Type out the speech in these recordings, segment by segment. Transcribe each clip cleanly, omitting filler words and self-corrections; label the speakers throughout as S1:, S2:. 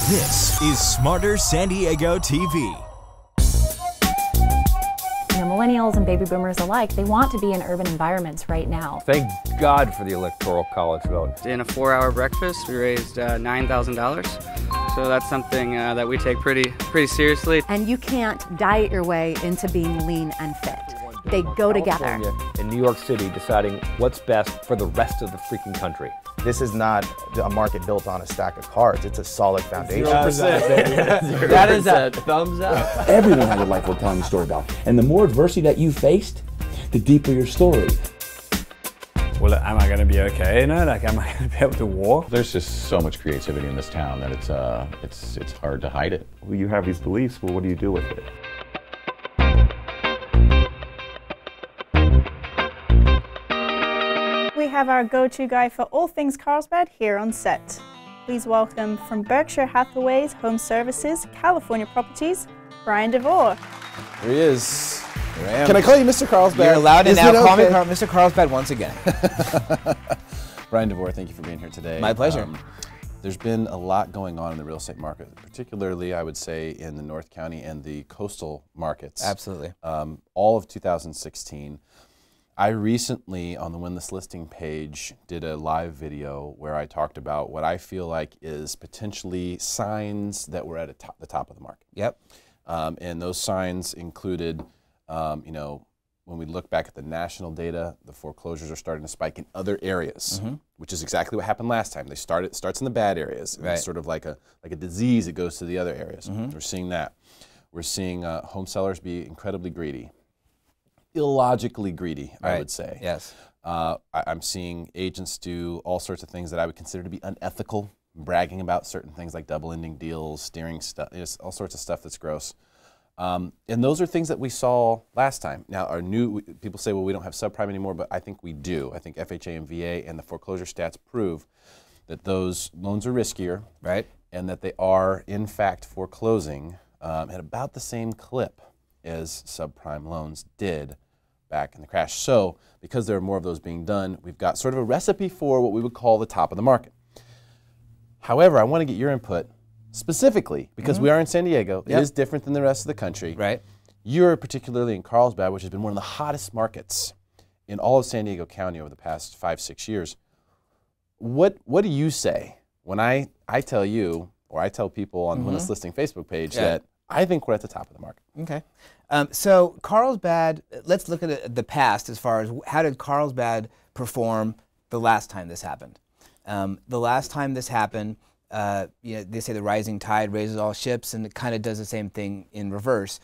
S1: This is Smarter San Diego TV.
S2: You know, millennials and baby boomers alike, they want to be in urban environments right now.
S3: Thank God for the Electoral College vote.
S4: In a 4-hour breakfast, we raised $9,000. So that's something that we take pretty seriously.
S5: And you can't diet your way into being lean and fit. They go together.
S3: In New York City, deciding what's best for the rest of the freaking country.
S6: This is not a market built on a stack of cards. It's a solid foundation.
S3: 0%. That is a thumbs up.
S7: Everyone has a life worth telling a story about. And the more adversity that you faced, the deeper your story.
S8: Well, am I going to be okay? You know, like, am I going to be able to walk?
S9: There's just so much creativity in this town that it's hard to hide it.
S10: Well, you have these beliefs, well, what do you do with it?
S11: We have our go-to guy for all things Carlsbad here on set. Please welcome from Berkshire Hathaway's HomeServices, California Properties, Bryan Devore.
S12: There he is. Here I am.
S6: Can I call you Mr. Carlsbad?
S12: You're allowed to now call me
S6: okay?
S12: Mr. Carlsbad once again.
S6: Bryan Devore, thank you for being here today.
S12: My pleasure.
S6: There's been a lot going on in the real estate market, particularly, I would say, in the North County and the coastal markets.
S12: Absolutely.
S6: All of 2016. I recently, on the Win This Listing page, did a live video where I talked about what I feel like is potentially signs that we're at the top of the market.
S12: Yep.
S6: And those signs included, you know, when we look back at the national data, the foreclosures are starting to spike in other areas, which is exactly what happened last time. It starts in the bad areas.
S12: Right.
S6: It's sort of like a disease. It goes to the other areas. We're seeing that. We're seeing home sellers be incredibly greedy. Illogically greedy, I would say.
S12: Yes.
S6: I'm seeing agents do all sorts of things that I would consider to be unethical, bragging about certain things like double-ending deals, steering stuff, all sorts of stuff that's gross. And those are things that we saw last time. Now, people say, well, we don't have subprime anymore, but I think we do. I think FHA and VA and the foreclosure stats prove that those loans are riskier,
S12: right,
S6: and that they are, in fact, foreclosing at about the same clip as subprime loans did back in the crash. So, because there are more of those being done, we've got sort of a recipe for what we would call the top of the market. However, I want to get your input specifically, because we are in San Diego. It is different than the rest of the country.
S12: Right.
S6: You're particularly in Carlsbad, which has been one of the hottest markets in all of San Diego County over the past 5-6 years. What do you say when I tell you, or I tell people on the Win This Listing Facebook page that I think we're at the top of the market?
S12: Okay. So Carlsbad, let's look at the past as far as how did Carlsbad perform the last time this happened. The last time this happened, you know, they say the rising tide raises all ships, and it kind of does the same thing in reverse.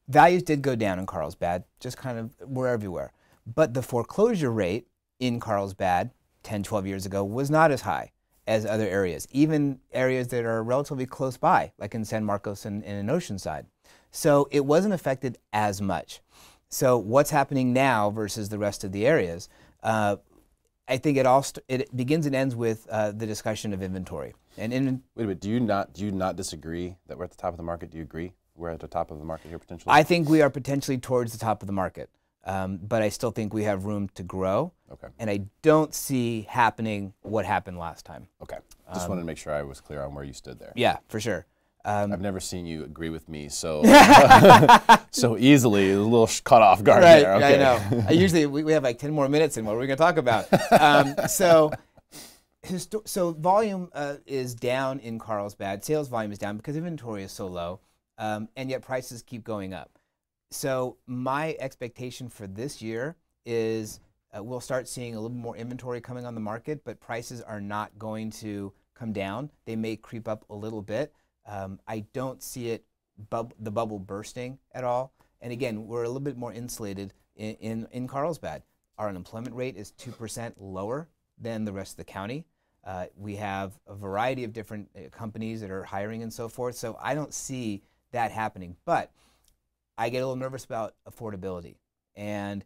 S12: Values did go down in Carlsbad, just kind of were everywhere. But the foreclosure rate in Carlsbad 10, 12 years ago was not as high as other areas, even areas that are relatively close by, like in San Marcos and in Oceanside. So it wasn't affected as much. So what's happening now versus the rest of the areas, I think it begins and ends with the discussion of inventory. And
S6: wait a minute, do you not disagree that we're at the top of the market? Do you agree we're at the top of the market here potentially?
S12: I think we are potentially towards the top of the market, but I still think we have room to grow.
S6: Okay.
S12: And I don't see happening what happened last time.
S6: Okay. Just wanted to make sure I was clear on where you stood there.
S12: Yeah, for sure.
S6: I've never seen you agree with me so so easily. A little caught off guard there. Okay.
S12: Yeah, I know. Usually we have like 10 more minutes, and what are we going to talk about? So volume is down in Carlsbad. Sales volume is down because inventory is so low, and yet prices keep going up. So my expectation for this year is we'll start seeing a little more inventory coming on the market, but prices are not going to come down. They may creep up a little bit. I don't see the bubble bursting at all. And again, we're a little bit more insulated in Carlsbad. Our unemployment rate is 2% lower than the rest of the county. We have a variety of different companies that are hiring and so forth. So I don't see that happening. But I get a little nervous about affordability. And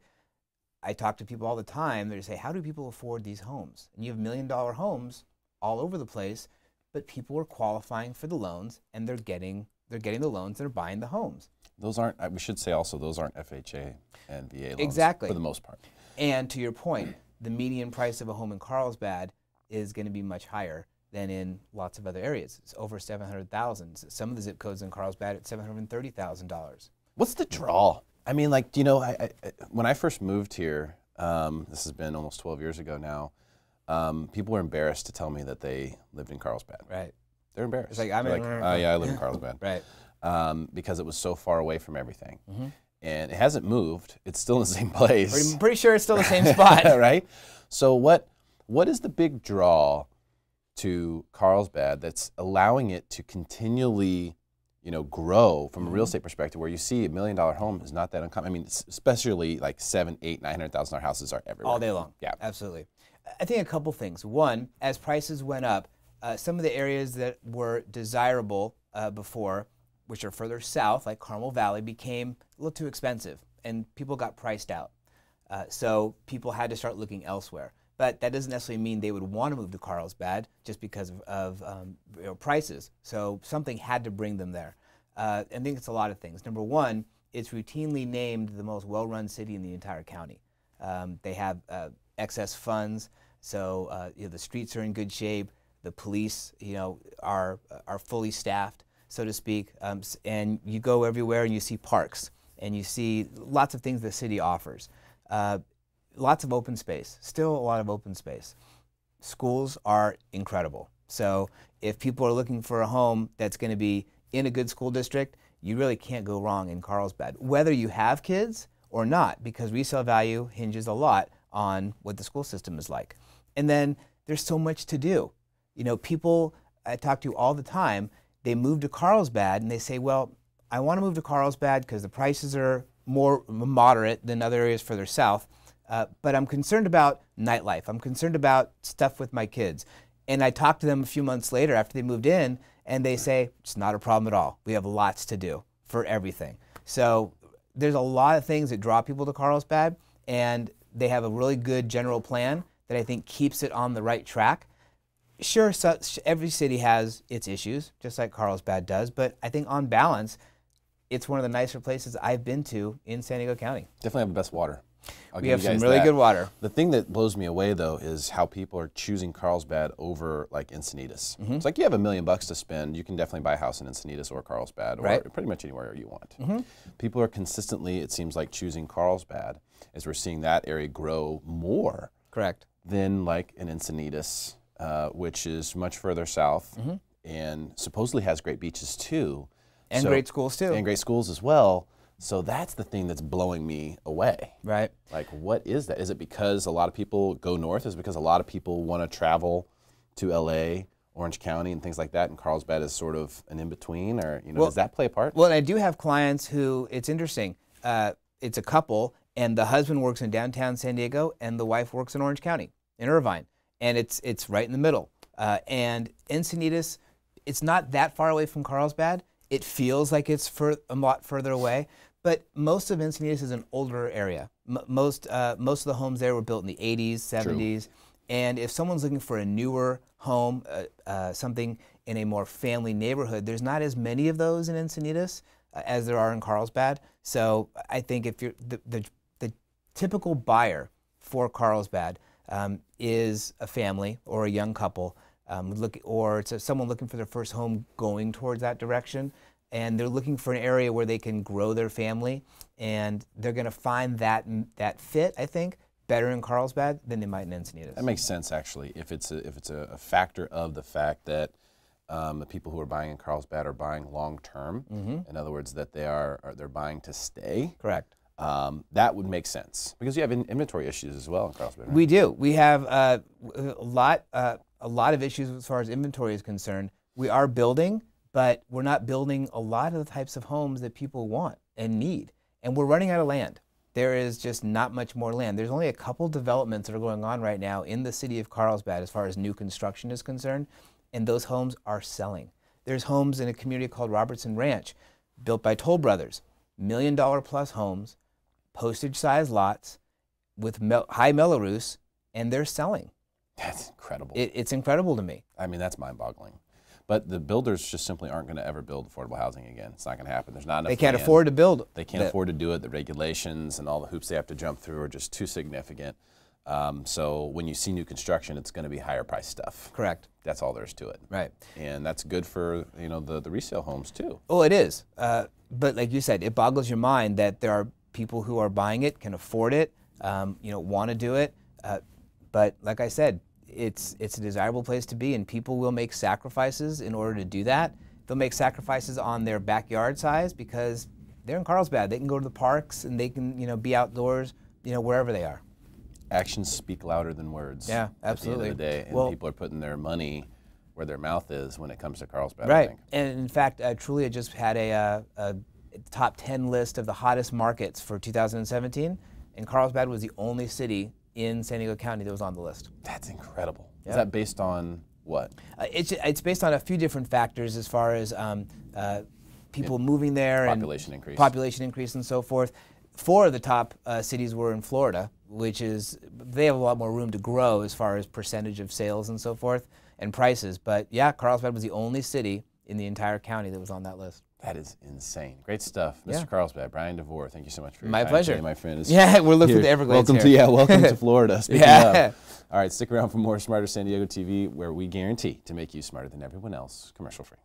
S12: I talk to people all the time. They say, how do people afford these homes? And you have $1 million homes all over the place, but people are qualifying for the loans, and they're getting the loans, they're buying the homes.
S6: Those aren't, we should say also, those aren't FHA and VA loans.
S12: Exactly.
S6: For the most part.
S12: And to your point, the median price of a home in Carlsbad is going to be much higher than in lots of other areas. It's over 700,000. Some of the zip codes in Carlsbad at $730,000.
S6: What's the draw? I mean, like, you know, when I first moved here, this has been almost 12 years ago now, people were embarrassed to tell me that they lived in Carlsbad.
S12: Right.
S6: They're embarrassed.
S12: It's like, I'm
S6: like, oh yeah, I live in Carlsbad.
S12: Right.
S6: Because it was so far away from everything. And it hasn't moved. It's still in the same place.
S12: Pretty sure it's still the same spot.
S6: Right? So what is the big draw to Carlsbad that's allowing it to continually, you know, grow from a real estate perspective, where you see $1 million home is not that uncommon? I mean, especially like $700,000, $800,000, $900,000 houses are everywhere.
S12: All day long.
S6: Yeah.
S12: Absolutely. I think a couple things. One, as prices went up, some of the areas that were desirable before, which are further south, like Carmel Valley, became a little too expensive, and people got priced out. So people had to start looking elsewhere. But that doesn't necessarily mean they would want to move to Carlsbad just because of you know, prices. So something had to bring them there. I think it's a lot of things. Number one, it's routinely named the most well-run city in the entire county. They have excess funds, so you know, the streets are in good shape. The police, you know, are fully staffed, so to speak, and you go everywhere and you see parks and you see lots of things the city offers. Lots of open space, still a lot of open space. Schools are incredible. So if people are looking for a home that's going to be in a good school district, you really can't go wrong in Carlsbad, whether you have kids or not, because resale value hinges a lot on what the school system is like. And then there's so much to do. You know, people I talk to all the time, they move to Carlsbad and they say, well, I want to move to Carlsbad because the prices are more moderate than other areas further south, but I'm concerned about nightlife. I'm concerned about stuff with my kids. And I talk to them a few months later after they moved in, and they say, it's not a problem at all. We have lots to do for everything. So there's a lot of things that draw people to Carlsbad, and they have a really good general plan that I think keeps it on the right track. Sure, every city has its issues, just like Carlsbad does, but I think on balance, it's one of the nicer places I've been to in San Diego County.
S6: Definitely have the best water.
S12: We have some really good water.
S6: The thing that blows me away, though, is how people are choosing Carlsbad over, like, Encinitas. It's like you have $1 million to spend, you can definitely buy a house in Encinitas or Carlsbad, or pretty much anywhere you want. People are consistently, it seems like, choosing Carlsbad as we're seeing that area grow more.
S12: Correct.
S6: Than, like, an Encinitas, which is much further south and supposedly has great beaches, too.
S12: And great schools, too.
S6: And great schools as well. So that's the thing that's blowing me away.
S12: Right.
S6: Like, what is that? Is it because a lot of people go north? Is it because a lot of people want to travel to LA, Orange County, and things like that, and Carlsbad is sort of an in-between? Or, you know, does that play a part?
S12: Well, I do have clients who, it's interesting, it's a couple, and the husband works in downtown San Diego, and the wife works in Orange County, in Irvine. And it's right in the middle. And Encinitas, it's not that far away from Carlsbad. It feels like it's a lot further away, but most of Encinitas is an older area. Most of the homes there were built in the 80s, 70s, True. And if someone's looking for a newer home, something in a more family neighborhood, there's not as many of those in Encinitas as there are in Carlsbad. So I think if you're the typical buyer for Carlsbad is a family or a young couple. Or it's someone looking for their first home going towards that direction, and they're looking for an area where they can grow their family, and they're going to find that fit, I think, better in Carlsbad than they might in Encinitas.
S6: That makes sense, actually, if it's a factor of the fact that the people who are buying in Carlsbad are buying long term. In other words, that they're buying to stay.
S12: Correct.
S6: That would make sense because you have inventory issues as well in Carlsbad. Right?
S12: We do. We have a lot of issues as far as inventory is concerned. We are building, but we're not building a lot of the types of homes that people want and need. And we're running out of land. There is just not much more land. There's only a couple developments that are going on right now in the city of Carlsbad as far as new construction is concerned, and those homes are selling. There's homes in a community called Robertson Ranch, built by Toll Brothers, $1 million plus homes, postage-sized lots with high Mello-Roos, and they're selling.
S6: That's incredible.
S12: It's incredible to me.
S6: I mean, that's mind-boggling. But the builders just simply aren't going to ever build affordable housing again. It's not going to happen. There's not enough
S12: They can't
S6: land.
S12: afford to build.
S6: They can't afford to do it. The regulations and all the hoops they have to jump through are just too significant. So when you see new construction, it's going to be higher price stuff.
S12: Correct.
S6: That's all there is to it.
S12: Right.
S6: And that's good for the resale homes too.
S12: Oh, it is. But like you said, it boggles your mind that there are people who are buying it, can afford it, want to do it. But like I said, it's a desirable place to be, and people will make sacrifices in order to do that. They'll make sacrifices on their backyard size because they're in Carlsbad. They can go to the parks and they can be outdoors, wherever they are.
S6: Actions speak louder than words.
S12: Yeah, absolutely.
S6: At the end of the day, and people are putting their money where their mouth is when it comes to Carlsbad.
S12: Right.
S6: I think.
S12: And in fact, Trulia just had a top 10 list of the hottest markets for 2017, and Carlsbad was the only city in San Diego County that was on the list.
S6: That's incredible.
S12: Yep.
S6: Is that based on what?
S12: It's based on a few different factors as far as people moving there,
S6: population
S12: increase, and so forth. 4 of the top cities were in Florida, which is, they have a lot more room to grow as far as percentage of sales and so forth and prices. But yeah, Carlsbad was the only city in the entire county that was on that list.
S6: That is insane. Great stuff. Mr. Carlsbad, Bryan Devore, thank you so much for your
S12: My
S6: time
S12: pleasure.
S6: today, my friend.
S12: Yeah, we're looking at the Everglades
S6: Welcome to Florida. Speaking
S12: yeah.
S6: of. All right, stick around for more Smarter San Diego TV, where we guarantee to make you smarter than everyone else, commercial free.